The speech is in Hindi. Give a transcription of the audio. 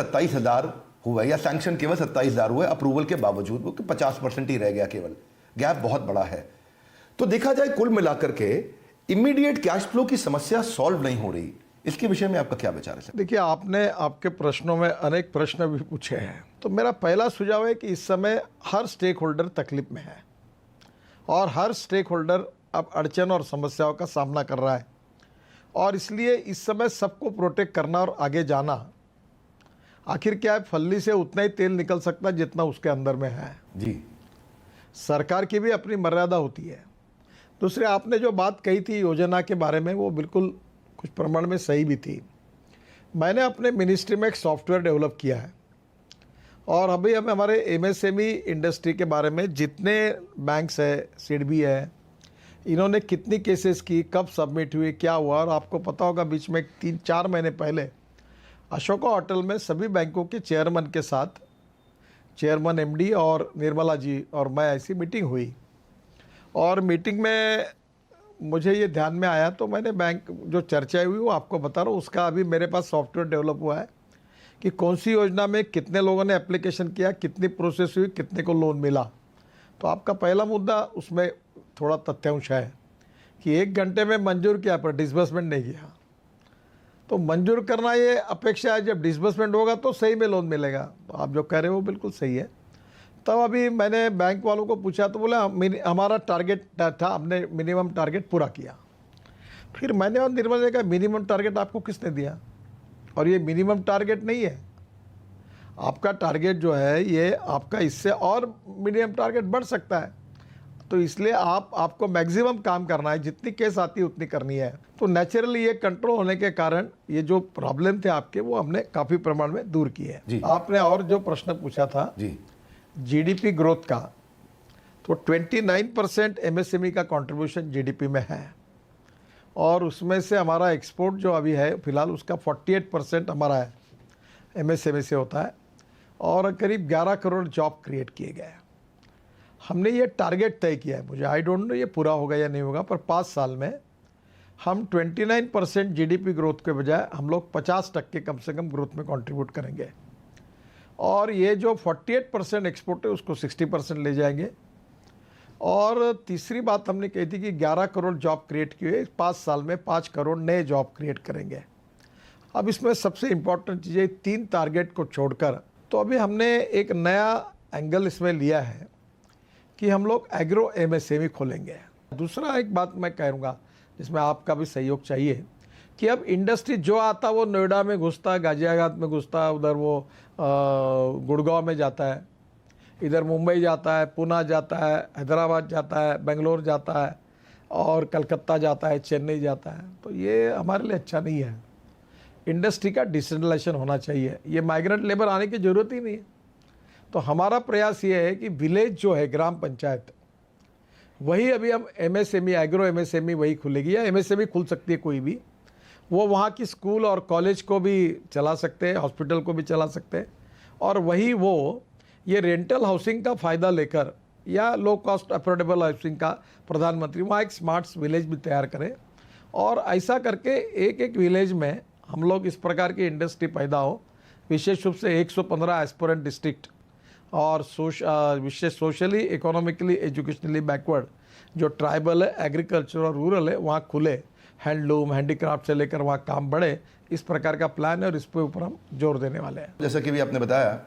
27,000 हुआ या सैंक्शन केवल 27,000 हुआ अप्रूवल के बावजूद, वो 50% ही रह गया, केवल गैप बहुत बड़ा है। तो देखा जाए कुल मिलाकर के इमीडिएट कैश फ्लो की समस्या सॉल्व नहीं हो रही, इसके विषय में आपका क्या विचार है? देखिए, आपने आपके प्रश्नों में अनेक प्रश्न भी पूछे हैं, तो मेरा पहला सुझाव है कि इस समय हर स्टेक होल्डर तकलीफ में है और हर स्टेक होल्डर अब अड़चन और समस्याओं का सामना कर रहा है, और इसलिए इस समय सबको प्रोटेक्ट करना और आगे जाना। आखिर क्या है, फल्ली से उतना ही तेल निकल सकता है जितना उसके अंदर में है जी। सरकार की भी अपनी मर्यादा होती है। दूसरे, आपने जो बात कही थी योजना के बारे में, वो बिल्कुल कुछ प्रमाण में सही भी थी। मैंने अपने मिनिस्ट्री में एक सॉफ्टवेयर डेवलप किया है और अभी हम हमारे एमएसएमई इंडस्ट्री के बारे में जितने बैंक्स है, सिडबी है, इन्होंने कितनी केसेस की, कब सबमिट हुई, क्या हुआ। और आपको पता होगा बीच में 3-4 महीने पहले अशोका होटल में सभी बैंकों के चेयरमैन के साथ, चेयरमैन एमडी और निर्मला जी और मैं, ऐसी मीटिंग हुई। और मीटिंग में मुझे ये ध्यान में आया, तो मैंने बैंक जो चर्चा हुई वो आपको बता रहा हूँ। उसका अभी मेरे पास सॉफ्टवेयर डेवलप हुआ है कि कौन सी योजना में कितने लोगों ने एप्लीकेशन किया, कितनी प्रोसेस हुई, कितने को लोन मिला। तो आपका पहला मुद्दा उसमें थोड़ा तथ्यांश है कि 1 घंटे में मंजूर किया पर डिसबर्समेंट नहीं किया। तो मंजूर करना ये अपेक्षा है, जब डिसबर्समेंट होगा तो सही में लोन मिलेगा। तो आप जो कह रहे हो वो बिल्कुल सही है। तब अभी मैंने बैंक वालों को पूछा तो बोला हमारा टारगेट था, हमने मिनिमम टारगेट पूरा किया। फिर मैंने और निर्मल ने कहा, मिनिमम टारगेट आपको किसने दिया? और ये मिनिमम टारगेट नहीं है, आपका टारगेट जो है ये आपका इससे और मिनिमम टारगेट बढ़ सकता है। तो इसलिए आपको मैक्सिमम काम करना है, जितनी केस आती है उतनी करनी है। तो नेचुरली ये कंट्रोल होने के कारण ये जो प्रॉब्लम थे आपके, वो हमने काफ़ी प्रमाण में दूर किए हैं। आपने और जो प्रश्न पूछा था जी, जीडीपी ग्रोथ का, तो 29% एमएसएमई का कंट्रीब्यूशन जीडीपी में है और उसमें से हमारा एक्सपोर्ट जो अभी है फिलहाल उसका 48% हमारा है एमएसएमई से होता है और करीब 11 करोड़ जॉब क्रिएट किए गए हैं। हमने ये टारगेट तय किया है, मुझे आई डोंट नो ये पूरा होगा या नहीं होगा, पर 5 साल में हम 29% जीडीपी ग्रोथ के बजाय हम लोग 50% कम से कम ग्रोथ में कंट्रीब्यूट करेंगे और ये जो 48% एक्सपोर्ट है उसको 60% ले जाएंगे। और तीसरी बात हमने कही थी कि 11 करोड़ जॉब क्रिएट किए, 5 साल में 5 करोड़ नए जॉब क्रिएट करेंगे। अब इसमें सबसे इम्पॉर्टेंट चीज़ है 3 टारगेट को छोड़कर, तो अभी हमने एक नया एंगल इसमें लिया है कि हम लोग एग्रो एमएसएमई खोलेंगे। दूसरा एक बात मैं कहूँगा जिसमें आपका भी सहयोग चाहिए कि अब इंडस्ट्री जो आता वो नोएडा में घुसता है, गाजियाबाद में घुसता है, उधर वो गुड़गांव में जाता है, इधर मुंबई जाता है, पुणे जाता है, हैदराबाद जाता है, बेंगलोर जाता है और कलकत्ता जाता है, चेन्नई जाता है। तो ये हमारे लिए अच्छा नहीं है। इंडस्ट्री का डिसेंट्रलाइजेशन होना चाहिए, ये माइग्रेंट लेबर आने की ज़रूरत ही नहीं है। तो हमारा प्रयास ये है कि विलेज जो है, ग्राम पंचायत, वही अभी हम एमएसएमई, एग्रो एमएसएमई वही खुलेगी, या एमएसएमई खुल सकती है कोई भी, वो वहाँ की स्कूल और कॉलेज को भी चला सकते हैं, हॉस्पिटल को भी चला सकते हैं। और वही वो ये रेंटल हाउसिंग का फ़ायदा लेकर या लो कॉस्ट अफोर्डेबल हाउसिंग का प्रधानमंत्री वहाँ एक स्मार्ट विलेज भी तैयार करें और ऐसा करके एक एक विलेज में हम लोग इस प्रकार की इंडस्ट्री पैदा हो। विशेष रूप से 115 एस्पिरेंट डिस्ट्रिक्ट और विशेष सोशली, इकोनॉमिकली, एजुकेशनली बैकवर्ड जो ट्राइबल है, एग्रीकल्चर और रूरल है, वहाँ खुले, हैंडलूम, हैंडीक्राफ्ट से लेकर वहाँ काम बढ़े, इस प्रकार का प्लान है और इस पे ऊपर हम जोर देने वाले हैं। जैसा कि भी आपने बताया